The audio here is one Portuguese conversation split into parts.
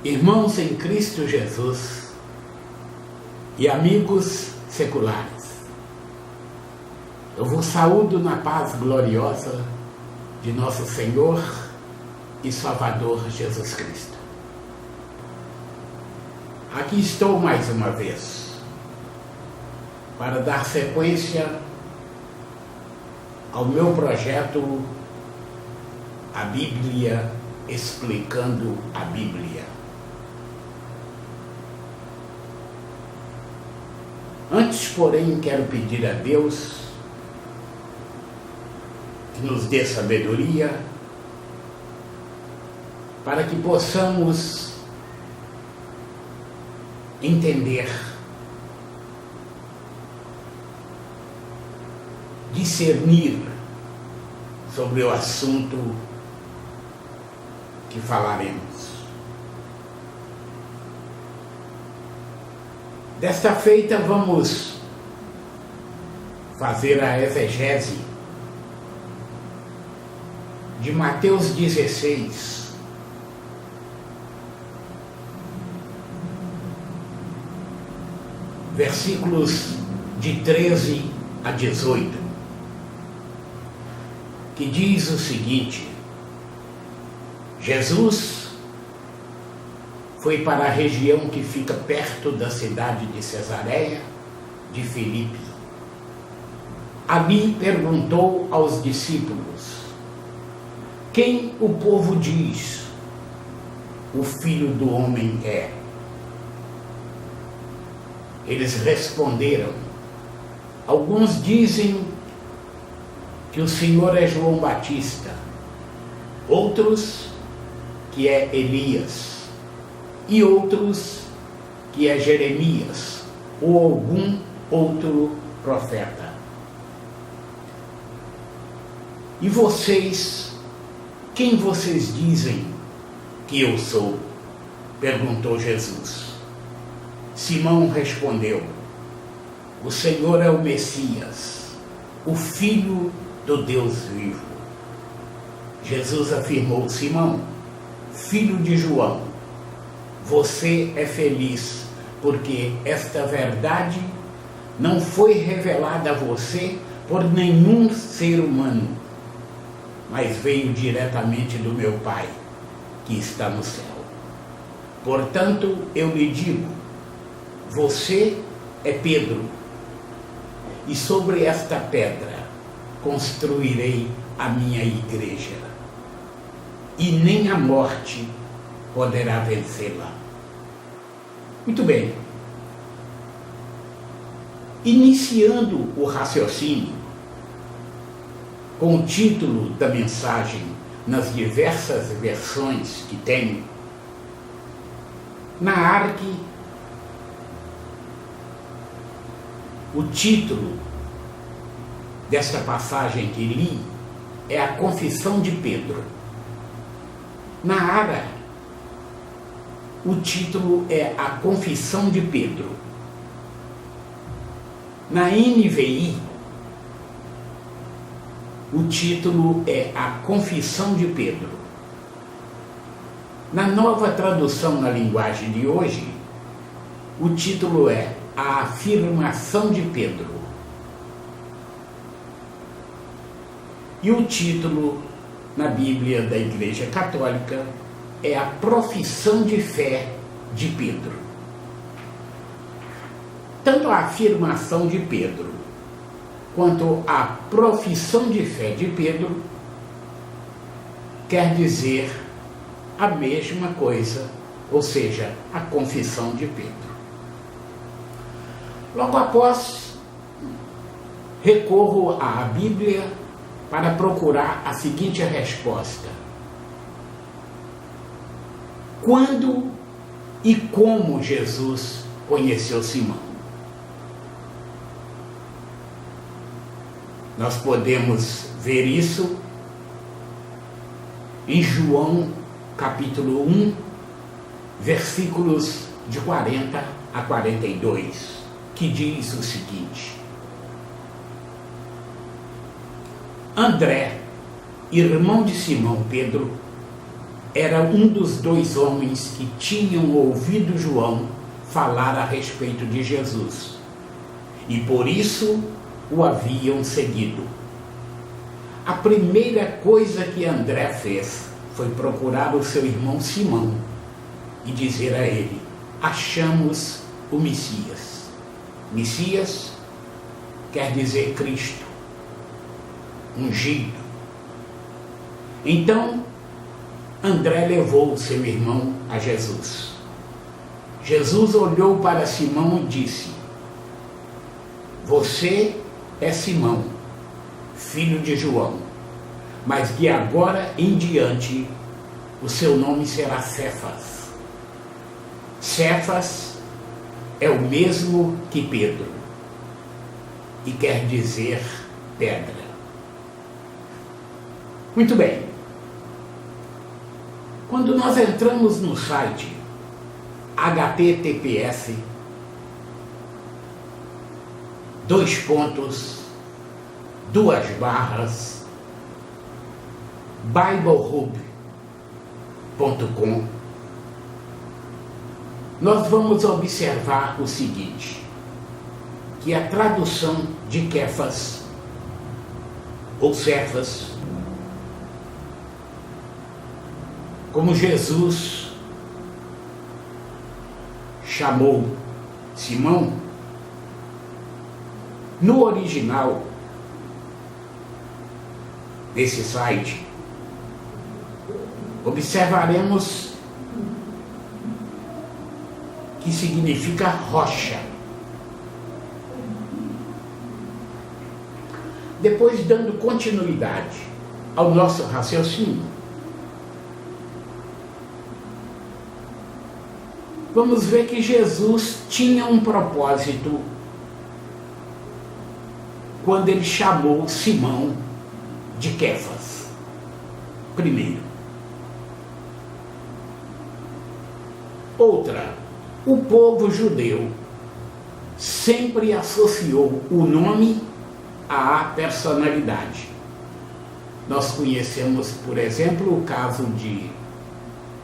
Irmãos em Cristo Jesus e amigos seculares, eu vos saúdo na paz gloriosa de nosso Senhor e Salvador Jesus Cristo. Aqui estou mais uma vez para dar sequência ao meu projeto A Bíblia Explicando a Bíblia. Antes, porém, quero pedir a Deus que nos dê sabedoria para que possamos entender, discernir sobre o assunto que falaremos. Desta feita vamos fazer a exegese de Mateus 16, versículos de 13 a 18, que diz o seguinte: Jesus foi para a região que fica perto da cidade de Cesareia de Filipe. Ali perguntou aos discípulos: quem o povo diz o Filho do Homem é? Eles responderam: alguns dizem que o Senhor é João Batista, outros que é Elias, e outros que é Jeremias ou algum outro profeta. E vocês, quem vocês dizem que eu sou? Perguntou Jesus. Simão respondeu: o Senhor é o Messias, o Filho do Deus vivo. Jesus afirmou: Simão, filho de João, você é feliz, porque esta verdade não foi revelada a você por nenhum ser humano, mas veio diretamente do meu Pai, que está no céu. Portanto, eu lhe digo, você é Pedro, e sobre esta pedra construirei a minha igreja, e nem a morte poderá vencê-la. Muito bem. Iniciando o raciocínio, com o título da mensagem nas diversas versões que tenho, na ARC, o título desta passagem que li é a Confissão de Pedro. Na ARA, o título é a Confissão de Pedro. Na NVI, o título é a Confissão de Pedro. Na Nova Tradução na Linguagem de hoje, o título é a Afirmação de Pedro. E o título na Bíblia da Igreja Católica é a Profissão de Fé de Pedro. Tanto a afirmação de Pedro quanto a profissão de fé de Pedro quer dizer a mesma coisa, ou seja, a confissão de Pedro. Logo após, recorro à Bíblia para procurar a seguinte resposta: quando e como Jesus conheceu Simão? Nós podemos ver isso em João capítulo 1, versículos de 40 a 42, que diz o seguinte: André, irmão de Simão Pedro, era um dos dois homens que tinham ouvido João falar a respeito de Jesus, e por isso o haviam seguido. A primeira coisa que André fez foi procurar o seu irmão Simão e dizer a ele: achamos o Messias. Messias quer dizer Cristo, ungido. Então, André levou o seu irmão a Jesus. Jesus olhou para Simão e disse: você é Simão, filho de João, mas de agora em diante o seu nome será Cefas. Cefas é o mesmo que Pedro e quer dizer pedra. Muito bem. Quando nós entramos no site https biblehub.com, nós vamos observar o seguinte, que a tradução de Kefas ou Cefas, como Jesus chamou Simão, no original desse site, observaremos que significa rocha. Depois, dando continuidade ao nosso raciocínio, vamos ver que Jesus tinha um propósito quando ele chamou Simão de Kefas. Primeiro. Outra, o povo judeu sempre associou o nome à personalidade. Nós conhecemos, por exemplo, o caso de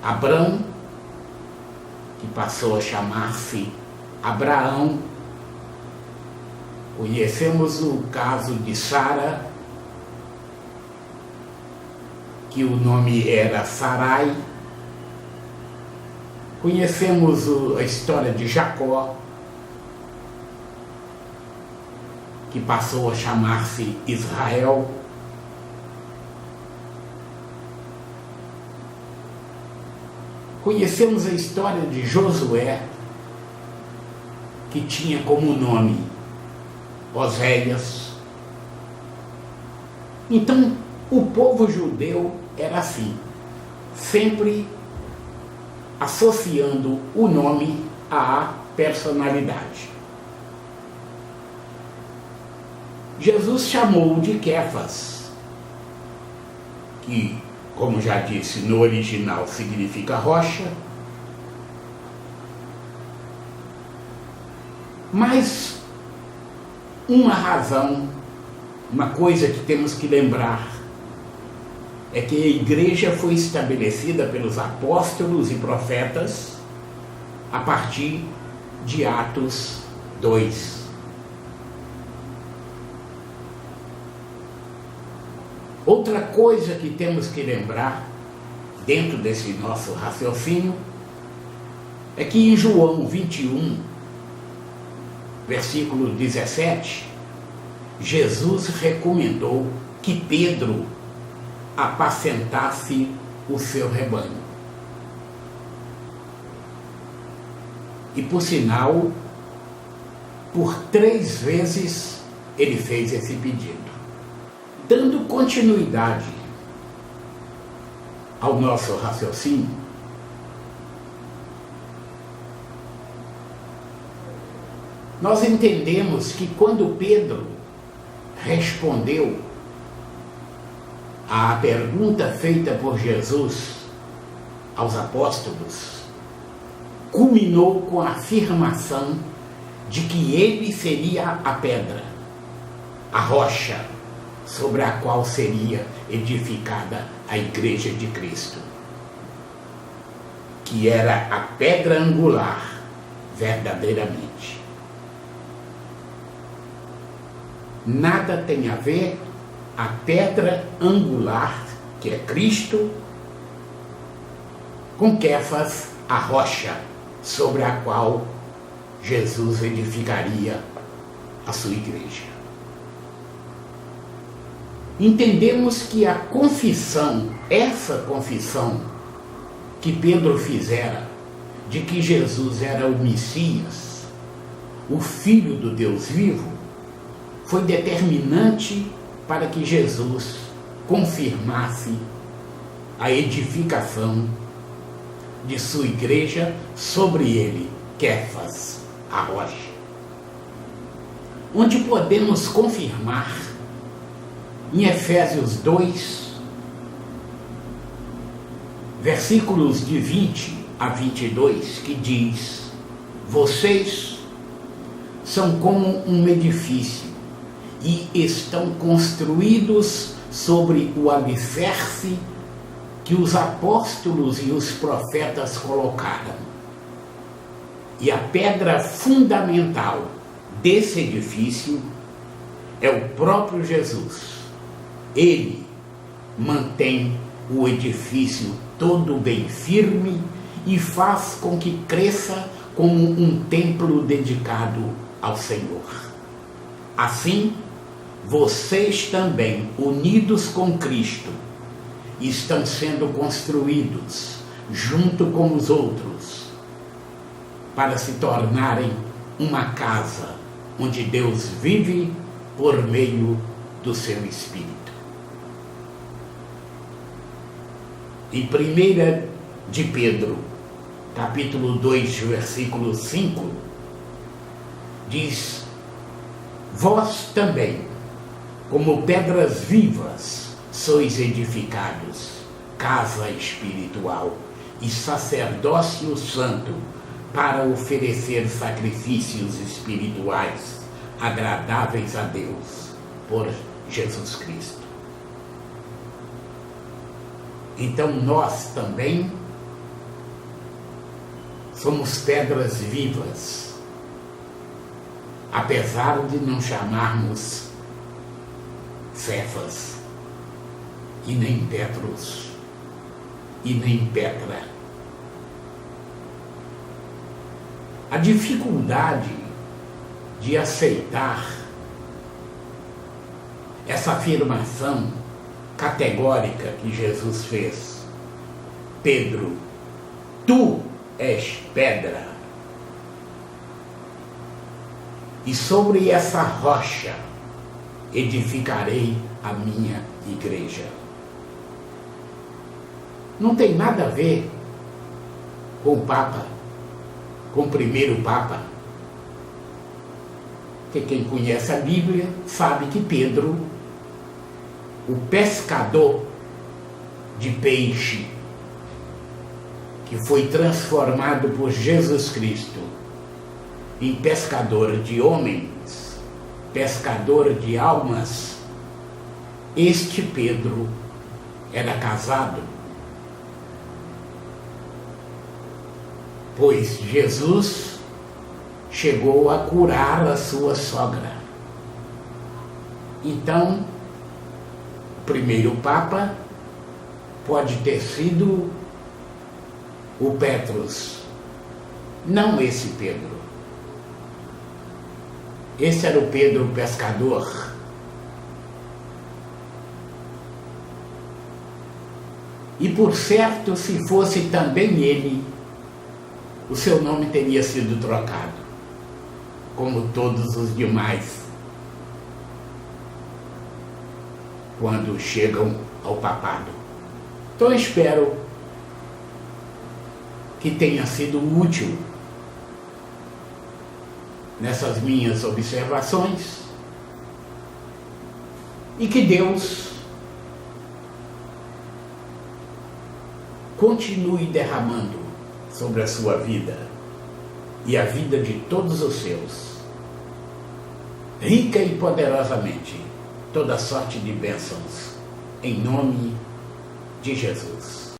Abrão, que passou a chamar-se Abraão. Conhecemos o caso de Sara, que o nome era Sarai. Conhecemos a história de Jacó, que passou a chamar-se Israel. Conhecemos a história de Josué, que tinha como nome Oséias. Então, o povo judeu era assim, sempre associando o nome à personalidade. Jesus chamou de Kefas, que, como já disse, no original significa rocha, mas uma razão, uma coisa que temos que lembrar, é que a igreja foi estabelecida pelos apóstolos e profetas a partir de Atos 2. Outra coisa que temos que lembrar, dentro desse nosso raciocínio, é que em João 21, versículo 17, Jesus recomendou que Pedro apacentasse o seu rebanho. E por sinal, por 3 vezes ele fez esse pedido. Dando continuidade ao nosso raciocínio, nós entendemos que quando Pedro respondeu à pergunta feita por Jesus aos apóstolos, culminou com a afirmação de que ele seria a pedra, a rocha, sobre a qual seria edificada a Igreja de Cristo. que era a pedra angular verdadeiramente. Nada tem a ver a pedra angular, que é Cristo, com Quefas, a rocha sobre a qual Jesus edificaria a sua igreja. Entendemos que a confissão, essa confissão que Pedro fizera, de que Jesus era o Messias, o Filho do Deus vivo, foi determinante para que Jesus confirmasse a edificação de sua igreja sobre ele, Quefas, a rocha. Onde podemos confirmar em Efésios 2, versículos de 20 a 22, que diz: vocês são como um edifício e estão construídos sobre o alicerce que os apóstolos e os profetas colocaram. E a pedra fundamental desse edifício é o próprio Jesus. Ele mantém o edifício todo bem firme e faz com que cresça como um templo dedicado ao Senhor. Assim, vocês também, unidos com Cristo, estão sendo construídos junto com os outros para se tornarem uma casa onde Deus vive por meio do seu Espírito. Em 1 de Pedro, capítulo 2, versículo 5, diz: vós também, como pedras vivas, sois edificados, casa espiritual e sacerdócio santo, para oferecer sacrifícios espirituais agradáveis a Deus, por Jesus Cristo. Então nós também somos pedras vivas, apesar de não chamarmos Cefas, e nem Petros, e nem Petra. A dificuldade de aceitar essa afirmação categórica que Jesus fez: Pedro, tu és pedra, e sobre essa rocha edificarei a minha igreja. Não tem nada a ver com o Papa, com o primeiro Papa. Porque quem conhece a Bíblia sabe que Pedro, o pescador de peixe, que foi transformado por Jesus Cristo em pescador de homens, pescador de almas, este Pedro era casado, pois Jesus chegou a curar a sua sogra. Então, o primeiro Papa pode ter sido o Petrus, não esse Pedro. Esse era o Pedro pescador. E por certo, se fosse também ele, o seu nome teria sido trocado, como todos os demais, quando chegam ao papado. Então eu espero que tenha sido útil nessas minhas observações e que Deus continue derramando sobre a sua vida e a vida de todos os seus, rica e poderosamente, toda sorte de bênçãos, em nome de Jesus.